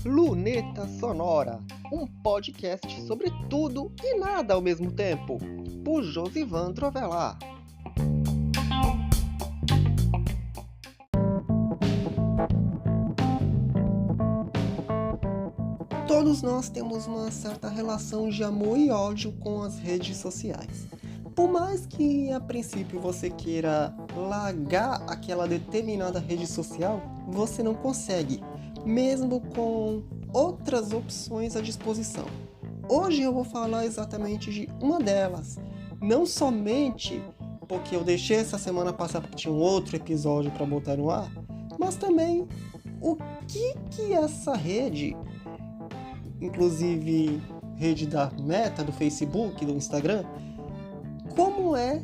Luneta Sonora, um podcast sobre tudo e nada ao mesmo tempo, por Josivan Trovelar. Todos nós temos uma certa relação de amor e ódio com as redes sociais. Por mais que a princípio você queira largar aquela determinada rede social, você não consegue, mesmo com outras opções à disposição. Hoje eu vou falar exatamente de uma delas, não somente porque eu deixei essa semana passar porque tinha um outro episódio para botar no ar, mas também o que essa rede, inclusive rede da Meta, do Facebook, do Instagram, como é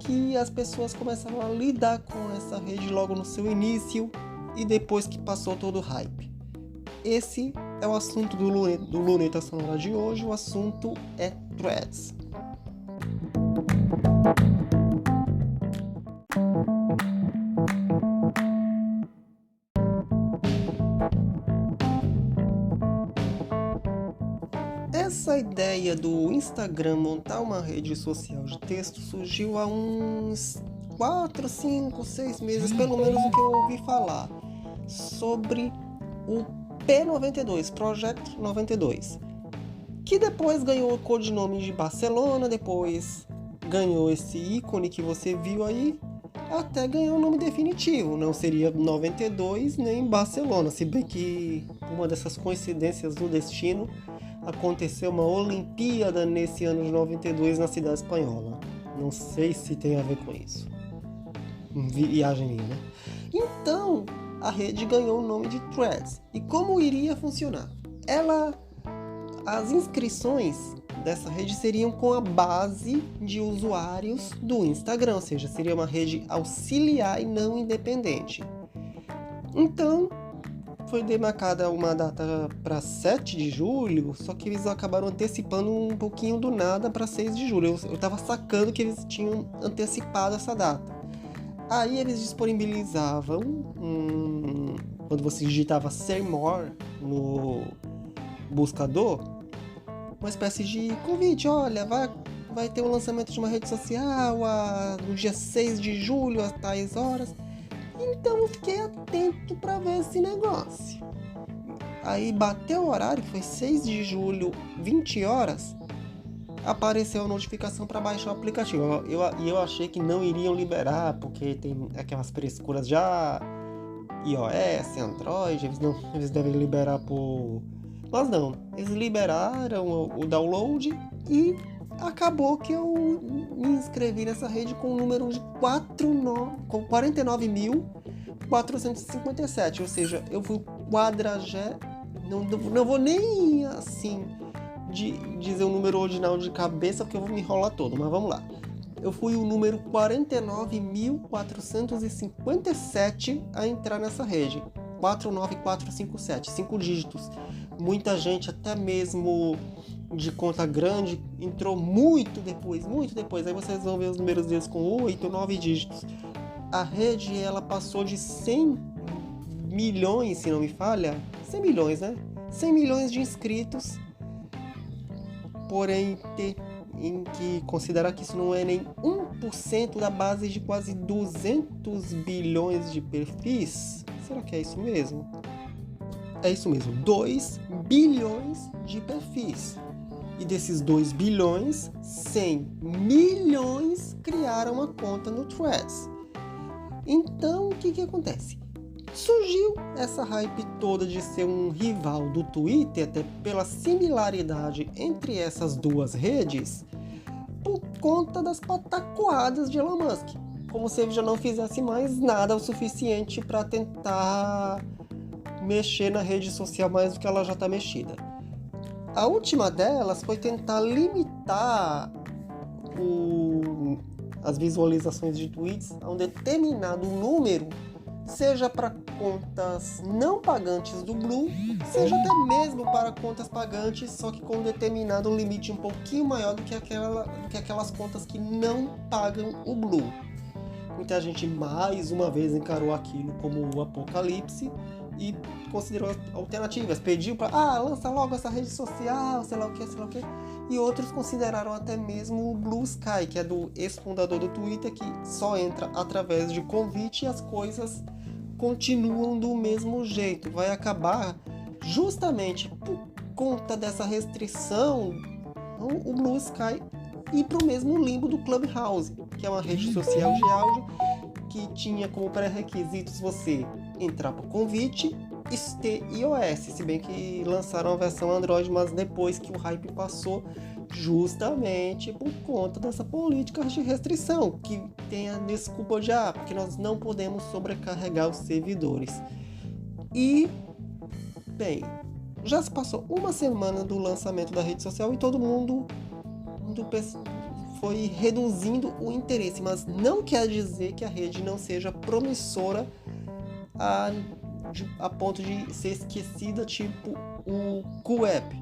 que as pessoas começaram a lidar com essa rede logo no seu início e depois que passou todo o hype. Esse é o assunto do Luneta Sonora de hoje. O assunto é Threads. Essa ideia do Instagram montar uma rede social de texto surgiu há uns 4, 5, 6 meses, pelo menos o que eu ouvi falar, sobre o P92, Project 92, que depois ganhou o codinome de Barcelona, depois ganhou esse ícone que você viu aí, até ganhou o nome definitivo. Não seria 92 nem Barcelona, se bem que uma dessas coincidências do destino, aconteceu uma Olimpíada nesse ano de 92 na cidade espanhola. Não sei se tem a ver com isso. Viagem minha, né? Então, a rede ganhou o nome de Threads. E como iria funcionar? As inscrições dessa rede seriam com a base de usuários do Instagram, ou seja, seria uma rede auxiliar e não independente. Então, foi demarcada uma data para 7 de julho, só que eles acabaram antecipando um pouquinho do nada para 6 de julho. Eu tava sacando que eles tinham antecipado essa data. Aí eles disponibilizavam, quando você digitava Say More no buscador, uma espécie de convite. Olha, vai ter um lançamento de uma rede social no dia 6 de julho, às tais horas. Então eu fiquei atento para ver esse negócio. Aí bateu o horário, que foi 6 de julho, 20 horas, apareceu a notificação para baixar o aplicativo. Eu achei que não iriam liberar, porque tem aquelas frescuras já iOS, Android, eles devem liberar por... Mas não, eles liberaram o download e acabou que eu me inscrevi nessa rede com o número de 49.457, ou seja, eu fui não vou nem assim dizer o número original de cabeça, porque eu vou me enrolar todo, mas vamos lá. Eu fui o número 49.457 a entrar nessa rede. 49457, 5 dígitos. Muita gente, até mesmo de conta grande, entrou muito depois. Aí vocês vão ver os números deles com 8, 9 dígitos. A rede, ela passou de 100 milhões, se não me falha. 100 milhões, né? 100 milhões de inscritos. Porém, em que considerar que isso não é nem 1% da base de quase 200 bilhões de perfis. Será que é isso mesmo? É isso mesmo, 2 bilhões de perfis. E desses 2 bilhões, 100 milhões criaram uma conta no Threads. Então, o que acontece? Surgiu essa hype toda de ser um rival do Twitter, até pela similaridade entre essas duas redes, por conta das pataquadas de Elon Musk. Como se ele já não fizesse mais nada o suficiente para tentar mexer na rede social mais do que ela já está mexida. A última delas foi tentar limitar as visualizações de tweets a um determinado número, seja para contas não pagantes do Blue, seja até mesmo para contas pagantes, só que com um determinado limite um pouquinho maior do que aquelas contas que não pagam o Blue. muita gente mais uma vez encarou aquilo como o apocalipse e considerou alternativas, pediu para lança logo essa rede social, sei lá o que, e outros consideraram até mesmo o Blue Sky, que é do ex-fundador do Twitter, que só entra através de convite e as coisas continuam do mesmo jeito. Vai acabar justamente por conta dessa restrição o Blue Sky ir para o mesmo limbo do Clubhouse, que é uma rede social de áudio que tinha como pré-requisitos você entrar por convite e ter iOS, se bem que lançaram a versão Android, mas depois que o hype passou, justamente por conta dessa política de restrição, que tem a desculpa de porque nós não podemos sobrecarregar os servidores. E, bem, já se passou uma semana do lançamento da rede social e todo mundo foi reduzindo o interesse, mas não quer dizer que a rede não seja promissora a ponto de ser esquecida, tipo o Cool App,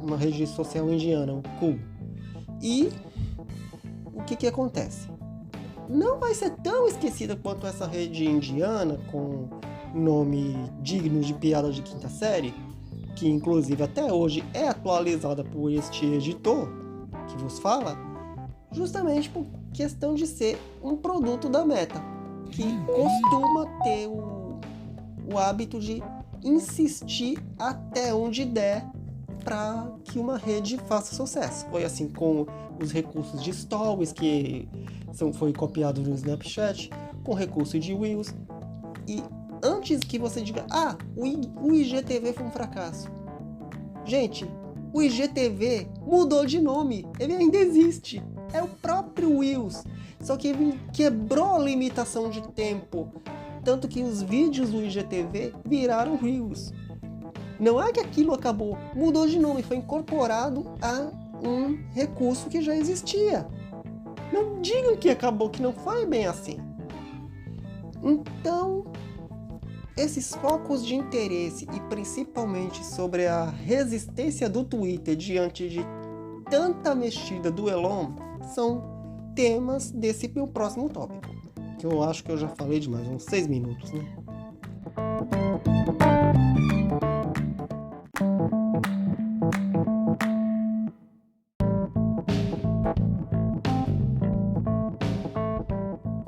uma rede social indiana, o Cool. E o que acontece? Não vai ser tão esquecida quanto essa rede indiana, com nome digno de piada de quinta série, que inclusive até hoje é atualizada por este editor que vos fala, justamente por questão de ser um produto da Meta, que costuma ter o hábito de insistir até onde der para que uma rede faça sucesso. Foi assim com os recursos de Stories, que foi copiado no Snapchat, com recurso de Reels. E antes que você diga, o IGTV foi um fracasso. Gente, o IGTV mudou de nome, ele ainda existe. É o próprio Reels, só que ele quebrou a limitação de tempo, tanto que os vídeos do IGTV viraram Reels. Não é que aquilo acabou, mudou de nome, foi incorporado a um recurso que já existia. Não digam que acabou, que não foi bem assim. Então, esses focos de interesse e principalmente sobre a resistência do Twitter diante de tanta mexida do Elon são temas desse meu próximo tópico, que eu acho que eu já falei de mais uns 6 minutos, né?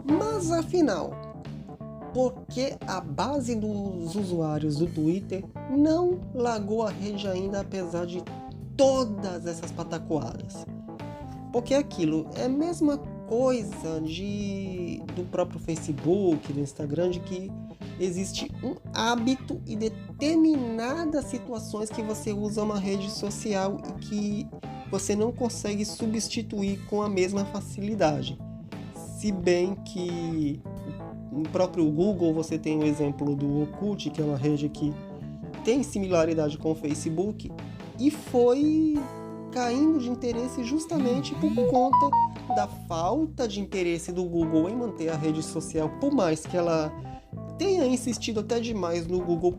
Mas afinal, por que a base dos usuários do Twitter não largou a rede ainda, apesar de todas essas pataquadas? Porque aquilo é a mesma coisa do próprio Facebook, do Instagram, de que existe um hábito e determinadas situações que você usa uma rede social e que você não consegue substituir com a mesma facilidade. Se bem que no próprio Google você tem o exemplo do Orkut, que é uma rede que tem similaridade com o Facebook, e foi caindo de interesse justamente por conta da falta de interesse do Google em manter a rede social, por mais que ela tenha insistido até demais no Google+,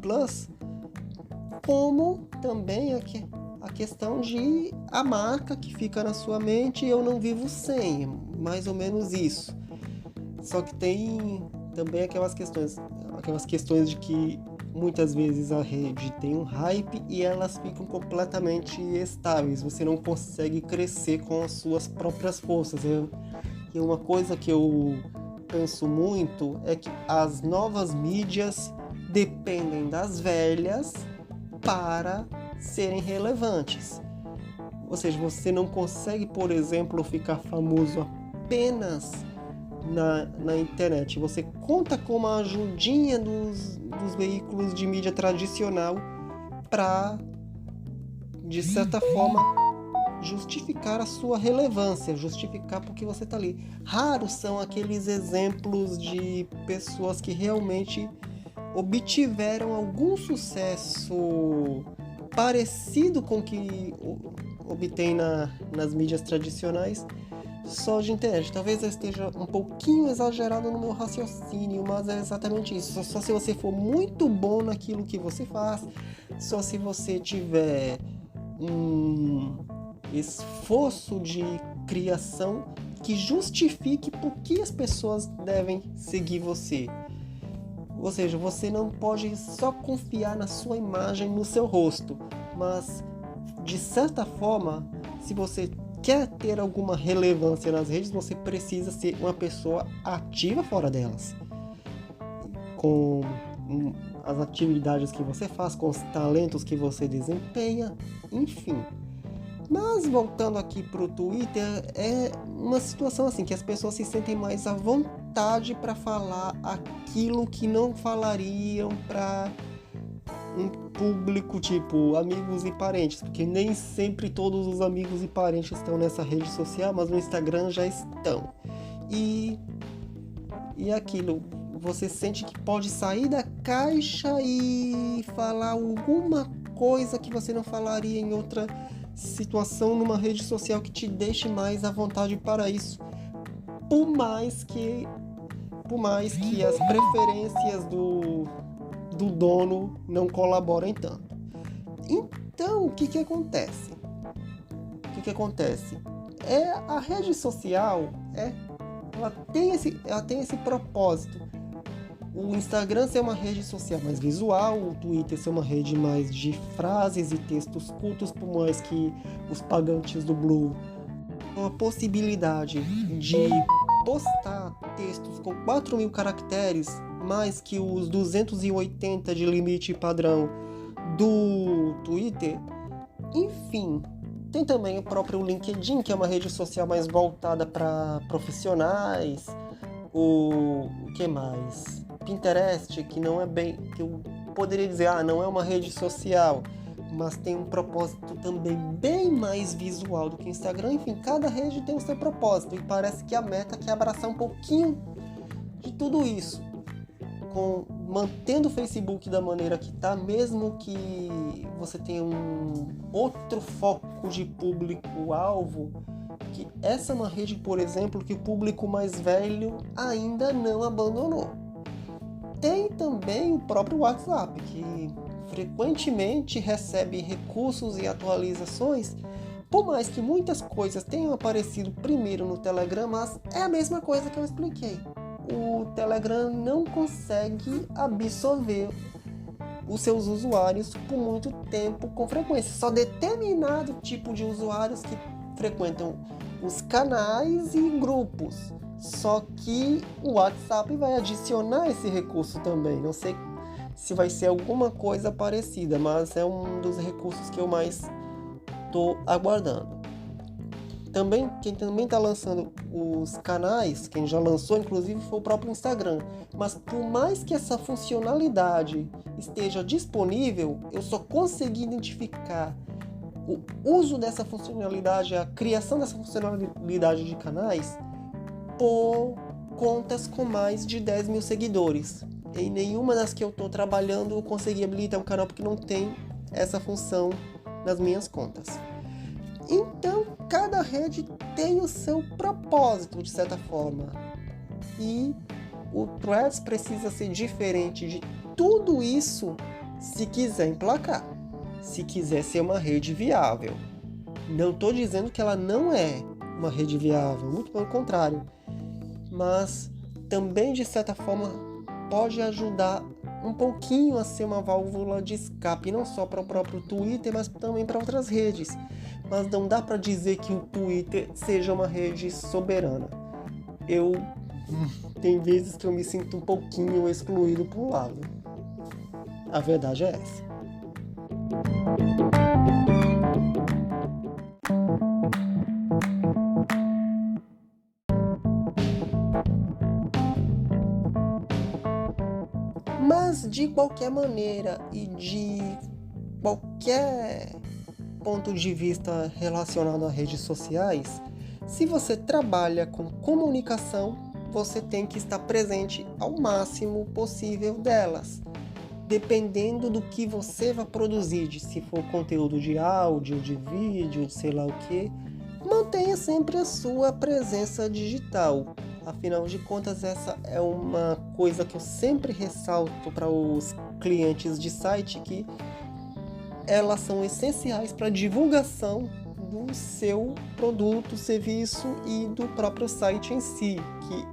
como também a questão de a marca que fica na sua mente, eu não vivo sem, mais ou menos isso. Só que tem também aquelas questões de que muitas vezes a rede tem um hype e elas ficam completamente estáveis, você não consegue crescer com as suas próprias forças. E uma coisa que eu penso muito é que as novas mídias dependem das velhas para serem relevantes. Ou seja, você não consegue, por exemplo, ficar famoso apenas na internet. Você conta com uma ajudinha dos veículos de mídia tradicional para, de certa forma, justificar a sua relevância, justificar porque você está ali. Raros são aqueles exemplos de pessoas que realmente obtiveram algum sucesso parecido com o que obtém nas mídias tradicionais só de internet. Talvez eu esteja um pouquinho exagerado no meu raciocínio, mas é exatamente isso. Só se você for muito bom naquilo que você faz, só se você tiver um esforço de criação que justifique por que as pessoas devem seguir você. Ou seja, você não pode só confiar na sua imagem, no seu rosto, mas de certa forma, se você quer ter alguma relevância nas redes, você precisa ser uma pessoa ativa fora delas. Com as atividades que você faz, com os talentos que você desempenha, enfim. Mas voltando aqui para o Twitter, é uma situação assim que as pessoas se sentem mais à vontade para falar aquilo que não falariam para um público tipo amigos e parentes, porque nem sempre todos os amigos e parentes estão nessa rede social, mas no Instagram já estão. E aquilo, você sente que pode sair da caixa e falar alguma coisa que você não falaria em outra situação numa rede social que te deixe mais à vontade para isso, por mais que as preferências do dono não colaborem tanto. Então, o que acontece? A rede social, ela tem esse propósito. O Instagram ser uma rede social mais visual, o Twitter ser uma rede mais de frases e textos curtos, por mais que os pagantes do Blue tenham a possibilidade de postar textos com 4.000 caracteres, mais que os 280 de limite padrão do Twitter. Enfim, tem também o próprio LinkedIn, que é uma rede social mais voltada para profissionais. O que mais? Pinterest, que não é bem, que eu poderia dizer, não é uma rede social, mas tem um propósito também bem mais visual do que o Instagram. Enfim, cada rede tem o seu propósito e parece que a Meta quer abraçar um pouquinho de tudo isso, mantendo o Facebook da maneira que está, mesmo que você tenha um outro foco de público-alvo, que essa é uma rede, por exemplo, que o público mais velho ainda não abandonou. Tem também o próprio WhatsApp, que frequentemente recebe recursos e atualizações, por mais que muitas coisas tenham aparecido primeiro no Telegram, mas é a mesma coisa que eu expliquei. O Telegram não consegue absorver os seus usuários por muito tempo com frequência. Só determinado tipo de usuários que frequentam os canais e grupos. Só que o WhatsApp vai adicionar esse recurso também. Não sei se vai ser alguma coisa parecida, mas é um dos recursos que eu mais estou aguardando. Quem também está lançando os canais, quem já lançou inclusive foi o próprio Instagram. Mas por mais que essa funcionalidade esteja disponível, eu só consegui identificar o uso dessa funcionalidade, a criação dessa funcionalidade de canais por contas com mais de 10.000 seguidores. Em nenhuma das que eu estou trabalhando eu consegui habilitar um canal porque não tem essa função nas minhas contas. Então, cada rede tem o seu propósito, de certa forma. E o Threads precisa ser diferente de tudo isso se quiser emplacar. Se quiser ser uma rede viável. Não estou dizendo que ela não é uma rede viável, muito pelo contrário. Mas também, de certa forma, pode ajudar um pouquinho a ser uma válvula de escape, não só para o próprio Twitter, mas também para outras redes. Mas não dá para dizer que o Twitter seja uma rede soberana. Tem vezes que eu me sinto um pouquinho excluído por um lado. A verdade é essa. Mas de qualquer maneira e de qualquer ponto de vista relacionado a redes sociais, se você trabalha com comunicação, você tem que estar presente ao máximo possível delas. Dependendo do que você vai produzir, se for conteúdo de áudio, de vídeo, de sei lá o que, mantenha sempre a sua presença digital. Afinal de contas, essa é uma coisa que eu sempre ressalto para os clientes de site, que elas são essenciais para a divulgação do seu produto, serviço e do próprio site em si, que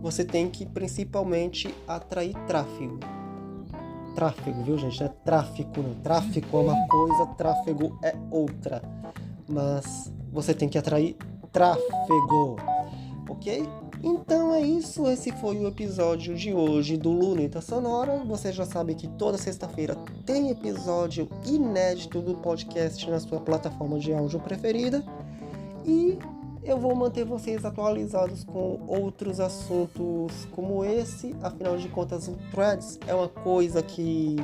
você tem que principalmente atrair tráfego. Tráfego, viu, gente? Não é tráfico, não. Tráfico é uma coisa, tráfego é outra. Mas você tem que atrair tráfego, ok? Então é isso, esse foi o episódio de hoje do Luneta Sonora. Você já sabe que toda sexta-feira tem episódio inédito do podcast na sua plataforma de áudio preferida. E eu vou manter vocês atualizados com outros assuntos como esse. Afinal de contas, o Threads é uma coisa que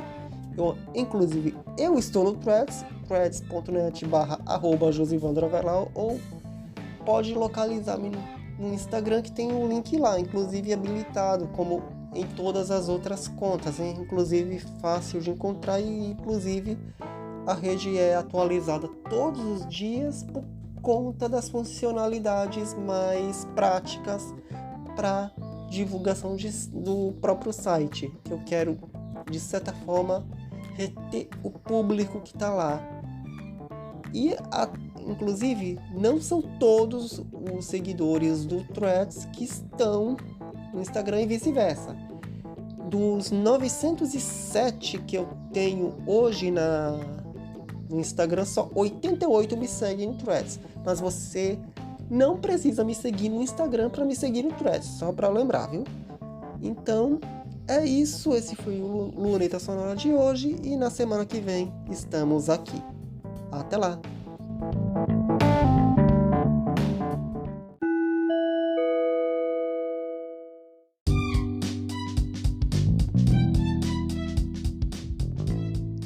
inclusive eu estou no Threads, threads.net/@josivandrovelar, ou pode localizar-me no Instagram, que tem um link lá, inclusive habilitado, como em todas as outras contas, hein? Inclusive fácil de encontrar, e inclusive a rede é atualizada todos os dias por conta das funcionalidades mais práticas para divulgação do próprio site, que eu quero, de certa forma, reter o público que está lá. E, inclusive, não são todos os seguidores do Threads que estão no Instagram e vice-versa. Dos 907 que eu tenho hoje no Instagram, só 88 me seguem no Threads. Mas você não precisa me seguir no Instagram para me seguir no Threads, só para lembrar, viu? Então, é isso. Esse foi o Luneta Sonora de hoje, e na semana que vem estamos aqui. Até lá!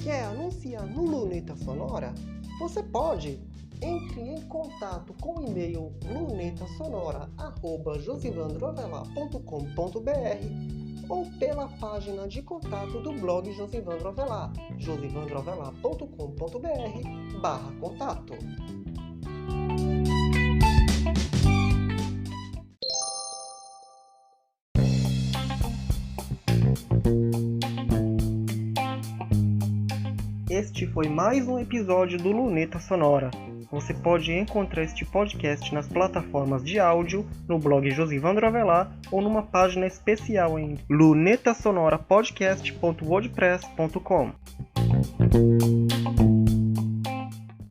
Quer anunciar no Luneta Sonora? Você pode! Entre em contato com o e-mail lunetasonora@josivandrovelar.com.br ou pela página de contato do blog Josivandro Avelar, josivandroavelar.com.br/contato. Este foi mais um episódio do Luneta Sonora. Você pode encontrar este podcast nas plataformas de áudio, no blog Josivandro Avelar ou numa página especial em lunetasonorapodcast.wordpress.com.